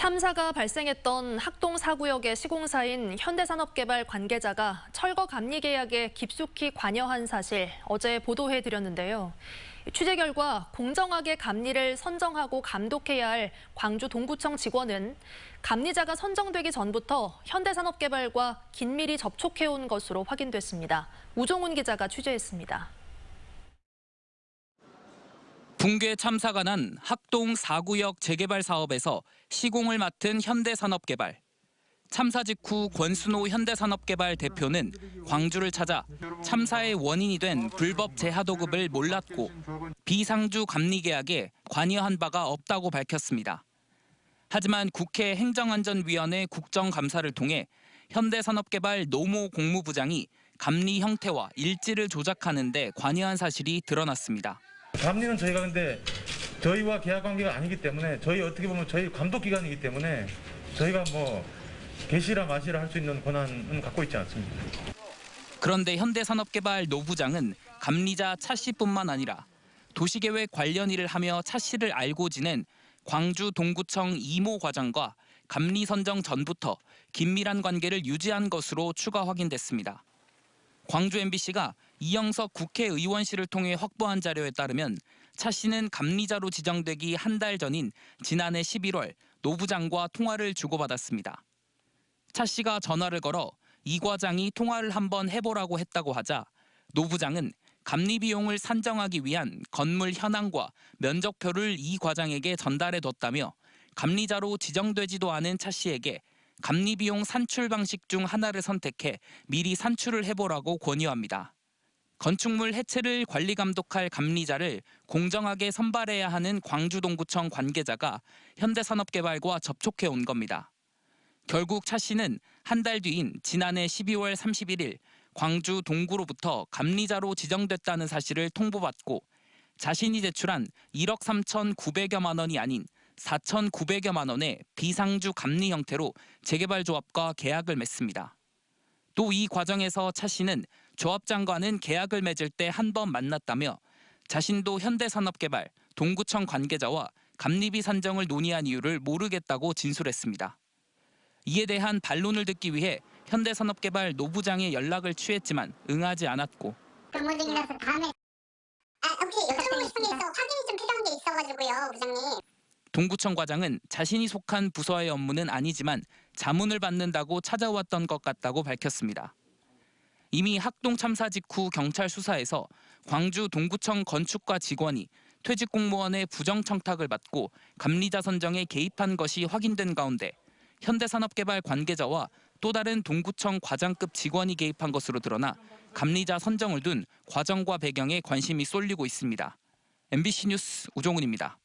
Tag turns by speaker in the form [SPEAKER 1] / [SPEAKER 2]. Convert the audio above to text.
[SPEAKER 1] 참사가 발생했던 학동 4구역의 시공사인 현대산업개발 관계자가 철거 감리 계약에 깊숙이 관여한 사실 어제 보도해드렸는데요. 취재 결과 공정하게 감리를 선정하고 감독해야 할 광주 동구청 직원은 감리자가 선정되기 전부터 현대산업개발과 긴밀히 접촉해온 것으로 확인됐습니다. 우종훈 기자가 취재했습니다.
[SPEAKER 2] 붕괴 참사가 난 학동 4구역 재개발 사업에서 시공을 맡은 현대산업개발. 참사 직후 권순호 현대산업개발 대표는 광주를 찾아 참사의 원인이 된 불법 재하도급을 몰랐고 비상주 감리 계약에 관여한 바가 없다고 밝혔습니다. 하지만 국회 행정안전위원회 국정감사를 통해 현대산업개발 노모 공무부장이 감리 형태와 일지를 조작하는 데 관여한 사실이 드러났습니다.
[SPEAKER 3] 감리는 저희가 근데 저희와 계약 관계가 아니기 때문에 저희 어떻게 보면 저희 감독 기관이기 때문에 저희가 뭐 개시라 마시라 할 수 있는 권한은 갖고 있지 않습니다.
[SPEAKER 2] 그런데 현대산업개발 노부장은 감리자 차 씨뿐만 아니라 도시계획 관련 일을 하며 차 씨를 알고 지낸 광주 동구청 이모 과장과 감리 선정 전부터 긴밀한 관계를 유지한 것으로 추가 확인됐습니다. 광주 MBC가 이영석 국회의원실을 통해 확보한 자료에 따르면 차 씨는 감리자로 지정되기 한 달 전인 지난해 11월 노 부장과 통화를 주고받았습니다. 차 씨가 전화를 걸어 이 과장이 통화를 한번 해보라고 했다고 하자 노 부장은 감리 비용을 산정하기 위한 건물 현황과 면적표를 이 과장에게 전달해뒀다며 감리자로 지정되지도 않은 차 씨에게 감리 비용 산출 방식 중 하나를 선택해 미리 산출을 해보라고 권유합니다. 건축물 해체를 관리 감독할 감리자를 공정하게 선발해야 하는 광주동구청 관계자가 현대산업개발과 접촉해 온 겁니다. 결국 차 씨는 한 달 뒤인 지난해 12월 31일 광주 동구로부터 감리자로 지정됐다는 사실을 통보받고 자신이 제출한 1억 3,900여만 원이 아닌 4,900여만 원의 비상주 감리 형태로 재개발조합과 계약을 맺습니다. 또 이 과정에서 차 씨는 조합장과는 계약을 맺을 때 한 번 만났다며 자신도 현대산업개발, 동구청 관계자와 감리비 산정을 논의한 이유를 모르겠다고 진술했습니다. 이에 대한 반론을 듣기 위해 현대산업개발 노 부장의 연락을 취했지만 응하지 않았고
[SPEAKER 4] 근무중이라서 다음에 혹시 여쭤보고 싶은 게 있어 확인이 좀 필요한 게 있어가지고요, 부장님.
[SPEAKER 2] 동구청 과장은 자신이 속한 부서의 업무는 아니지만 자문을 받는다고 찾아왔던 것 같다고 밝혔습니다. 이미 학동 참사 직후 경찰 수사에서 광주 동구청 건축과 직원이 퇴직 공무원의 부정 청탁을 받고 감리자 선정에 개입한 것이 확인된 가운데 현대산업개발 관계자와 또 다른 동구청 과장급 직원이 개입한 것으로 드러나 감리자 선정을 둔 과정과 배경에 관심이 쏠리고 있습니다. MBC 뉴스 우종훈입니다.